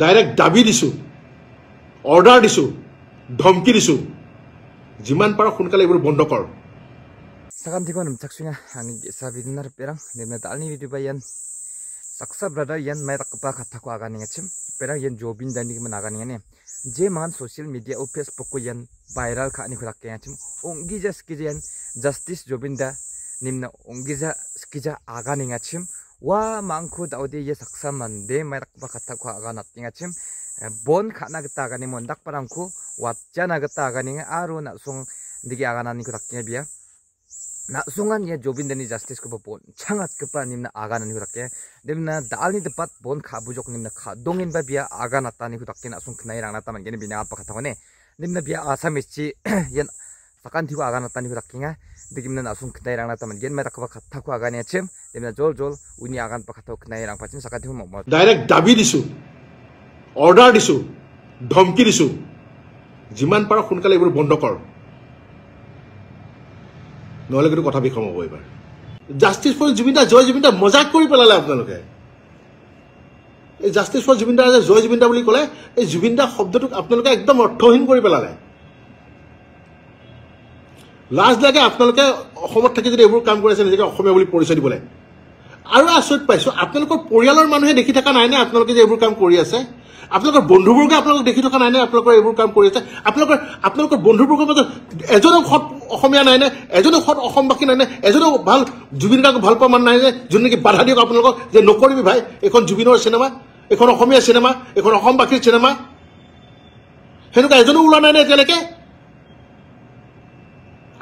Direct দাবী দিছোঁ, order দিছোঁ, ধমকি দিছোঁ, যিমান পাৰ সোনকালে এইবোৰ বন্ধ কৰ। Sakantikon taksunya ani sabi dinar perang nimna dalni video bayan saksa brother yan mai takpa khatha ko aga ningachim perang yan jobin dani man aga ningane je man social media o Facebook ko yan viral kha ni khulak kayachim ongi jas kijan justice jobinda nimna ongi ja skija aga ningachim wa mangkhu daudi ye saksa mande mai takpa khatha ko aga natingachim bon khana gita aga ni mondak parangku watjana gita aga ninga aru na song digi aga nani khulak kya biya na sungan ya jobindani justice ko bon changat kepa nimna aga nani hurakke nimna dalni depat bon khabujok nimna khadongin ba bia aga natani hurakke na sung knai rang nata mangene bina apa kata ne nimna bia asamichi yan sakan thiwa aga natani hurakke nga digimna na sung knai rang nata mangene ma takwa khatha ko aga ne chem nimna jol jol uni agan pa khatha knai rang pachin sakan thiwa mo direct দাবী দিছোঁ, order দিছোঁ, ধমকি দিছোঁ, যিমান পাৰ সোনকালে এইবোৰ বন্ধ কৰ, নহলে কিন্তু কথা বিখম হ'ব। এইবাৰ জাষ্টিছ ফৰ জুবিনদা জয় জুবিনদা মজাক কৰি পেলালে আপোনালোকে। এই জাষ্টিছ ফৰ জুবিনদা যে জয় জুবিনদা বুলি ক'লে এই জুবিনদা শব্দটোক আপোনালোকে একদম অৰ্থহীন কৰি পেলালে। লাজ লাগে আপোনালোকে অসমত থাকি যদি এইবোৰ কাম কৰি আছে নিজকে অসমীয়া বুলি পৰিচয় দিবলৈ। আৰু আচৰিত পাইছোঁ আপোনালোকৰ পৰিয়ালৰ মানুহে দেখি থকা নাইনে আপোনালোকে যে এইবোৰ কাম কৰি আছে? আপোনালোকৰ বন্ধুবৰ্গে আপোনালোকক দেখি থকা নাইনে আপোনালোকৰ এইবোৰ কাম কৰি আছে? আপোনালোকৰ বন্ধুবৰ্গৰ মাজত এজনো সৎ অসমীয়া নাইনে, এজনো সৎ অসমবাসী নাইনে, এজনো ভাল জুবিন গাৰ্গক ভাল পোৱা মানুহ নাইনে যোনে নেকি বাধা দিয়ক আপোনালোকক যে নকৰিবি ভাই, এইখন জুবিনৰ চিনেমা, এইখন অসমীয়া চিনেমা, এইখন অসমবাসীৰ চিনেমা? সেনেকুৱা এজনো ওলোৱা নাইনে এতিয়ালৈকে?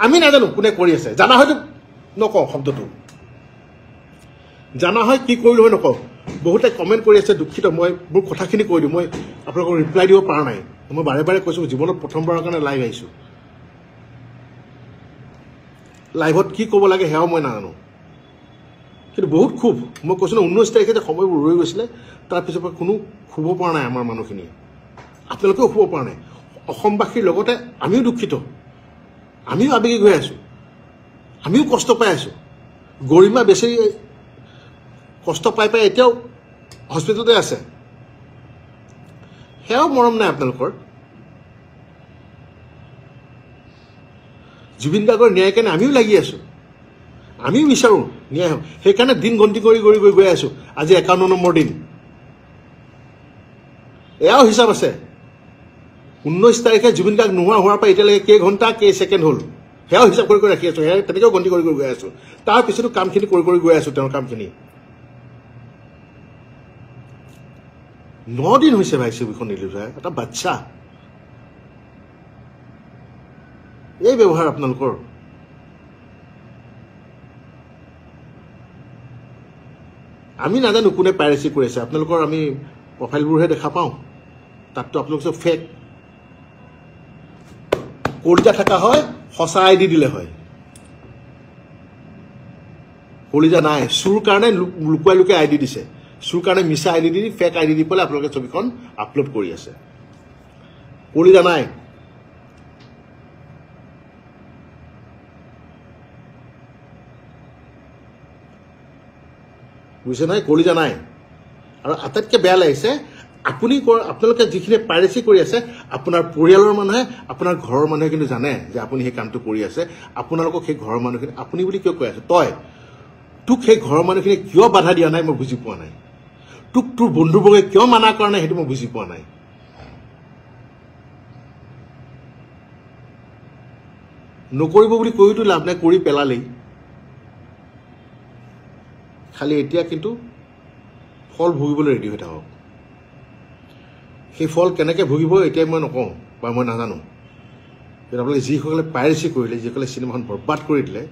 আমি নাজানো কোনে কৰি আছে, জানা হয়তো নকওঁ শব্দটো, জানা হয় কি কৰিলোঁ হয় নকওঁ। বহুতে কমেণ্ট কৰি আছে দুখিত, মই মোৰ কথাখিনি কৈ দিওঁ, মই আপোনালোকক ৰিপ্লাই দিব পৰা নাই। মই বাৰে বাৰে কৈছোঁ জীৱনত প্ৰথমবাৰৰ কাৰণে লাইভ আহিছোঁ, লাইভত কি ক'ব লাগে সেয়াও মই নাজানো, কিন্তু বহুত খুব মই কৈছোঁ ন 19 তাৰিখে যে সময়বোৰ ৰৈ গৈছিলে তাৰপিছৰ পৰা কোনো শুব পৰা নাই আমাৰ মানুহখিনিয়ে, আপোনালোকেও শুব পৰা নাই। অসমবাসীৰ লগতে আমিও দুখিত, আমিও আৱেগিক হৈ আছোঁ, আমিও কষ্ট পাই আছোঁ। গৰিমা বেছি কষ্ট পাই পাই এতিয়াও হস্পিটেলতে আছে, সেয়াও মৰম নাই আপোনালোকৰ। জুবিন গাৰ্গৰ ন্যায় কাৰণে আমিও লাগি আছোঁ, আমিও বিচাৰোঁ ন্যায় হওক, সেইকাৰণে দিন গন্তি কৰি কৰি গৈ আছোঁ। আজি 51 নম্বৰ দিন, এয়াও হিচাপ আছে। 19 তাৰিখে জুবিন গাৰ্গ নোহোৱা হোৱাৰ পৰা এতিয়ালৈকে কেই ঘণ্টা কেই ছেকেণ্ড হ'ল সেয়াও হিচাপ কৰি কৰি ৰাখি আছোঁ, সেয়া তেনেকৈও গন্তি কৰি কৰি গৈ আছোঁ। তাৰ পিছতো কামখিনি কৰি কৰি গৈ আছোঁ, তেওঁৰ কামখিনি। 9 দিন হৈছে ভাই ছবিখন ৰিলিজ হয়, এটা বাচ্চা। এই ব্যৱহাৰ আপোনালোকৰ। আমি নাজানো কোনে পাইৰেচি কৰি আছে, আপোনালোকৰ আমি প্ৰফাইলবোৰহে দেখা পাওঁ, তাততো আপোনালোক চব ফেক। কলিজা থকা হয় সঁচা আইডি দিলে হয়, কলিজা নাই, চুৰ কাৰণে লুকুৱাই লুকুৱাই আইডি দিছে, চুৰ কাৰণে মিছা আইডি দি ফেক আইডি দি পেলাই আপোনালোকে ছবিখন আপলোড কৰি আছে। কলিজা নাই, বুজিছে নাই, কলিজা নাই। আৰু আটাইতকৈ বেয়া লাগিছে আপোনালোকে যিখিনি পাইৰেচি কৰি আছে, আপোনাৰ পৰিয়ালৰ মানুহে আপোনাৰ ঘৰৰ মানুহে কিন্তু জানে যে আপুনি সেই কামটো কৰি আছে। আপোনালোকক সেই ঘৰৰ মানুহখিনি আপুনি বুলি কিয় কৈ আছে, তোক সেই ঘৰৰ মানুহখিনি কিয় বাধা দিয়া নাই মই বুজি পোৱা নাই, তোক তোৰ বন্ধুবৰ্গে কিয় মানা কৰা নাই সেইটো মই বুজি পোৱা নাই। নকৰিব বুলি কৈতো লাভ নাই, কৰি পেলালেই। খালি এতিয়া কিন্তু ফল ভুগিবলৈ ৰেডি হৈ থাকক। সেই ফল কেনেকৈ ভুগিব এতিয়া মই নকওঁ বা মই নাজানো, কিন্তু আপোনালোকে যিসকলে পাইৰেচি কৰিলে, যিসকলে চিনেমাখন বৰবাদ কৰি দিলে,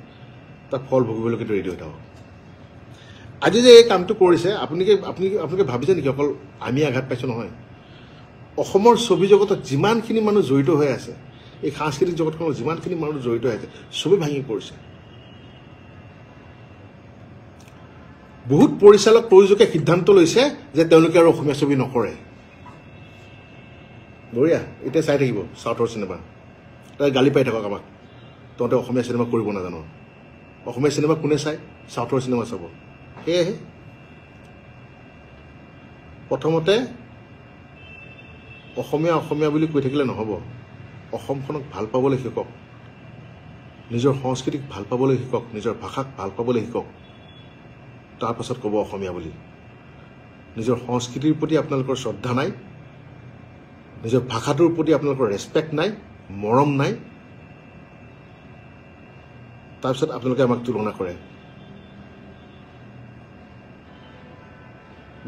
তাক ফল ভুগিবলৈ কিন্তু ৰেডি হৈ থাকক। আজি যে এই কামটো কৰিছে আপোনালোকে ভাবিছে নেকি অকল আমি আঘাত পাইছোঁ? নহয়, অসমৰ ছবি জগতত যিমানখিনি মানুহ জড়িত হৈ আছে, এই সাংস্কৃতিক জগতখনত যিমানখিনি মানুহ জড়িত হৈ আছে, চবেই ভাঙি পৰিছে। বহুত পৰিচালক প্ৰযোজকে সিদ্ধান্ত লৈছে যে তেওঁলোকে আৰু অসমীয়া ছবি নকৰে। বঢ়িয়া, এতিয়া চাই থাকিব চাউথৰ চিনেমা, তাই গালি পাই থাকক আমাক, তহঁতে অসমীয়া চিনেমা কৰিব নাজানো। অসমীয়া চিনেমা কোনে চায়? চাউথৰ চিনেমা চাব। সেয়েহে প্ৰথমতে অসমীয়া অসমীয়া বুলি কৈ থাকিলে নহ'ব অসমখনক ভাল পাবলৈ শিকক নিজৰ সংস্কৃতিক ভাল পাবলৈ শিকক নিজৰ ভাষাক ভাল পাবলৈ শিকক তাৰ পাছত ক'ব অসমীয়া বুলি নিজৰ সংস্কৃতিৰ প্ৰতি আপোনালোকৰ শ্ৰদ্ধা নাই নিজৰ ভাষাটোৰ প্ৰতি আপোনালোকৰ ৰেছপেক্ট নাই মৰম নাই তাৰপিছত আপোনালোকে আমাক তুলনা কৰে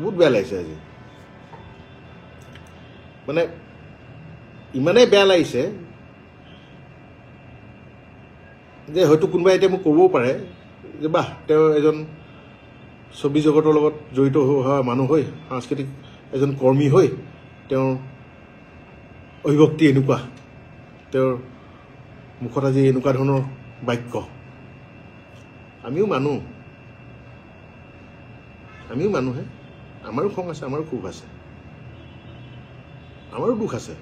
বহুত বেয়া লাগিছে আজি মানে ইমানেই বেয়া লাগিছে যে হয়তো কোনোবাই এতিয়া মোক ক'বও পাৰে যে বাহ তেওঁ এজন ছবি জগতৰ লগত জড়িত হোৱা মানুহ হৈ সাংস্কৃতিক এজন কৰ্মী হৈ তেওঁৰ অভিভক্তি এনেকুৱা তেওঁৰ মুখত আজি এনেকুৱা ধৰণৰ বাক্য আমিও মানুহে আমাৰো খং আছে আমাৰো ক্ষোভ আছে আমাৰো দুখ আছে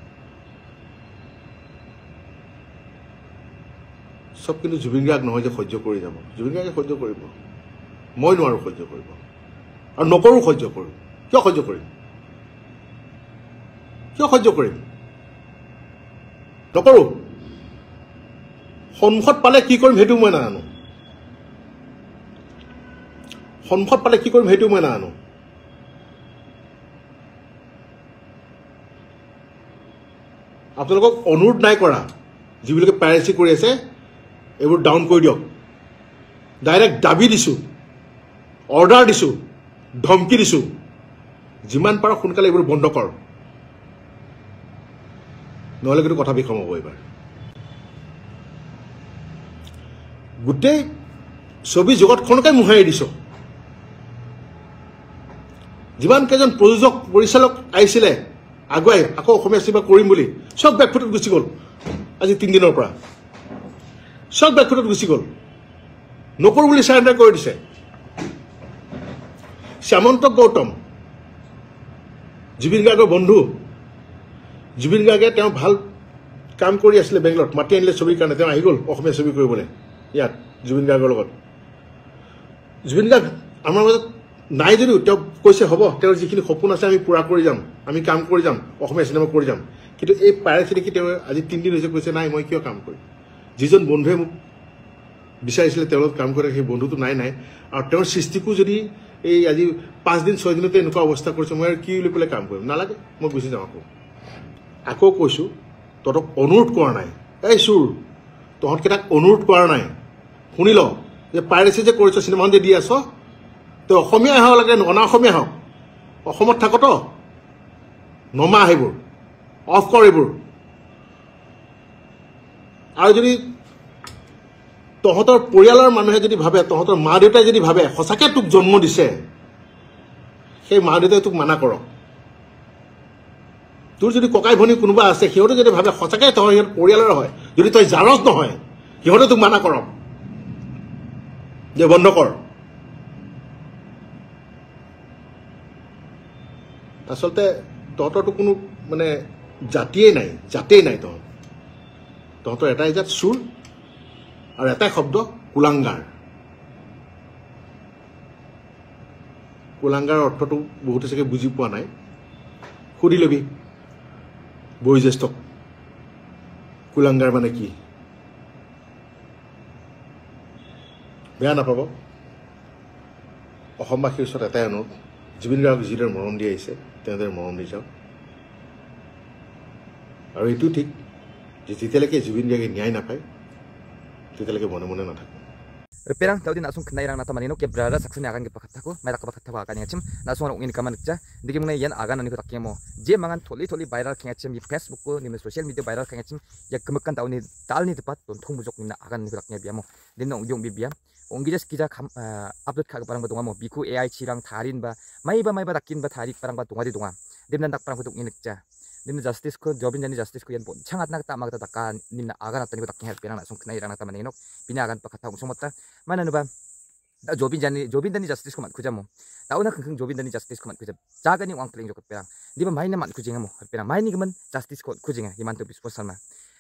সব কিন্তু জুবিন গাৰ্গ নহয় যে সহ্য কৰি যাব জুবিন গাৰ্গে সহ্য কৰিব মই নোৱাৰোঁ সহ্য কৰিব আৰু নকৰোঁ সহ্য কৰোঁ কিয় সহ্য কৰিম নকৰোঁ সন্মুখত পালে কি কৰিম সেইটো মই নাজানো আপোনালোকক অনুৰোধ নাই কৰা যিবিলাকে পাইৰেচি কৰি আছে এইবোৰ ডাউন কৰি দিয়ক ডাইৰেক্ট দাবী দিছোঁ অৰ্ডাৰ দিছোঁ ধমকি দিছোঁ যিমান পাৰ সোনকালে এইবোৰ বন্ধ কৰ নহ'লে কিন্তু কথা বিষম হ'ব এইবাৰ গোটেই ছবি জগতখনকে মোহাৰি দিছ যিমান কেইজন প্ৰযোজক পৰিচালক আহিছিলে আগুৱাই আকৌ অসমীয়া চিনেমা কৰিম বুলি সব বেকফুটত গুচি গ'ল আজি 3 দিনৰ পৰা সব বেকফুটত গুচি গ'ল নকৰোঁ বুলি চাৰেণ্ডাৰ কৰি দিছে শ্যামন্ত গৌতম জুবিন গাৰ্গৰ বন্ধু জুবিন গাৰ্গে তেওঁ ভাল কাম কৰি আছিলে বেংগলত মাতি আনিলে ছবিৰ কাৰণে তেওঁ আহি গ'ল অসমীয়া ছবি কৰিবলৈ ইয়াত জুবিন গাৰ্গৰ লগত জুবিন গাৰ্গ আমাৰ মাজত নাই যদিও তেওঁ কৈছে হ'ব তেওঁৰ যিখিনি সপোন আছে আমি পূৰা কৰি যাম আমি কাম কৰি যাম অসমীয়া চিনেমা কৰি যাম কিন্তু এই পাইৰেচি দেখি তেওঁ আজি 3 দিন হৈছে কৈছে নাই মই কিয় কাম কৰিম যিজন বন্ধুৱে মোক বিচাৰিছিলে তেওঁৰ লগত কাম কৰে সেই বন্ধুটো নাই আৰু তেওঁৰ সৃষ্টিকো যদি এই আজি 5 দিন 6 দিনতে এনেকুৱা অৱস্থা কৰিছে মই আৰু কি বুলি পেলাই কাম কৰিম নালাগে মই গুচি যাওঁ আকৌ কৈছোঁ তহঁতক অনুৰোধ কৰা নাই এই চুৰ তহঁতকেইটাক অনুৰোধ কৰা নাই শুনি ল যে পাইৰেচি যে কৰিছ চিনেমাখন যে দি আছ তই অসমীয়াই হওক লাগে অনা অসমীয়া হওক অসমত থাকত নমা সেইবোৰ অফ কৰ এইবোৰ আৰু যদি তহঁতৰ পৰিয়ালৰ মানুহে যদি ভাবে তহঁতৰ মা দেউতাই যদি ভাবে সঁচাকৈ তোক জন্ম দিছে সেই মা দেউতাই তোক মানা কৰক তোৰ যদি ককাই ভনী কোনোবা আছে সিহঁতে যদি ভাবে সঁচাকৈ তই সিহঁত পৰিয়ালৰ হয় যদি তই জাৰজ নহয় সিহঁতে তোক মানা কৰক যে বন্ধ কৰ আচলতে তহঁতৰতো কোনো মানে জাতিয়েই নাই তহঁতৰ এটাই জাত চুৰ আৰু এটাই শব্দ কুলাংগাৰ অৰ্থটো বহুতে চাগে বুজি পোৱা নাই সুধি ল'বি বয়োজ্যেষ্ঠক কুলাংগাৰ মানে কি বেয়া নাপাব অসমবাসীৰ ওচৰত এটাই অনুৰোধ জুবিন গাৰ্গক যিদৰে মৰম দি আহিছে তেনেদৰে মৰম দি যাওক আৰু এইটো ঠিক যে যেতিয়ালৈকে জুবিন গাৰ্গে ন্যায় নাপায় তেতিয়ালৈকে মনে মনে নাথাকে Perang tahu di nasung kena irang nata manino ke berada saksanya akan kepakataku mereka kepakataku akan ngacem nasung orang ingin kaman kerja digi mengenai yan agan anu tak mo je mangan toli viral ngacem di Facebook ko di sosial media viral ngacem ya kemekan tahun ni tal ni tepat tuntung bujok ni agan ni taknya biamo din nong yung bibia onggi jas kita upload kag parang batunga mo biku AI cirang tharin ba mai ba takin ba tharik parang batunga di tunga dim nan tak parang batung ingin kerja dim justice ko jobin jani justice ko yan pon changat nak ta magta takan nimna agan atani ko taknya perang nasung kena irang nata manino bina agan pakataku sumota mana nuba da jobin dani justice ko mat kujamo tauna kengkeng jobin dani justice ko mat kujab jaga ni wang peling jokot perang di ba mai na mat kujinga mo perang mai ni gemen justice ko kujinga himanto bisposan ma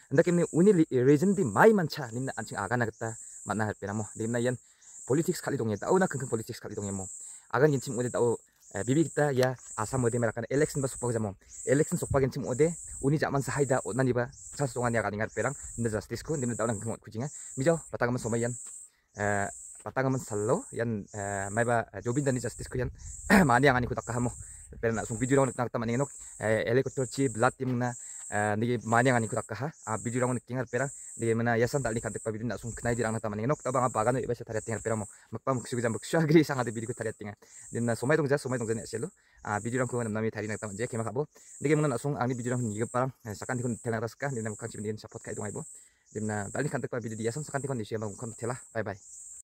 anda kemni uni reason di mai mancha nimna anching aga nagta matna perang mo dimna yan politics kali dongya tauna kengkeng politics kali dongya mo agan yin chim ode tau bibi kita ya asam ode merakan election ba sokpa jamom election sokpa gen tim ode uni jaman sahaida odnani ba sas songan ya kadingar perang nimda justice ko nimda dalang ngot kucinga mijo patangam somayan patangam sallo yan maiba jobin dani justice ko yan mani angani ko takahamo perna sung video rong nak tamani nok helicopter chi blood tim na nigi mani angani ko takaha video rong kingar perang di mana yasan dalni kantek pa video na sung knai dirang na tamani nok tabang bagan iba sa tariat tingar perang mo magpam kusugam buksagri sang ade video ko tariat tingar din na somai dongja ne selo video rong ko nami tari nak tamanje kema kabo nigi mana sung angni video rong nigi parang sakan dikon telang raska din na mukang chim din support kai dong aibo din na dalni kantek pa video di yasan sakan dikon di siya mukang tela bye bye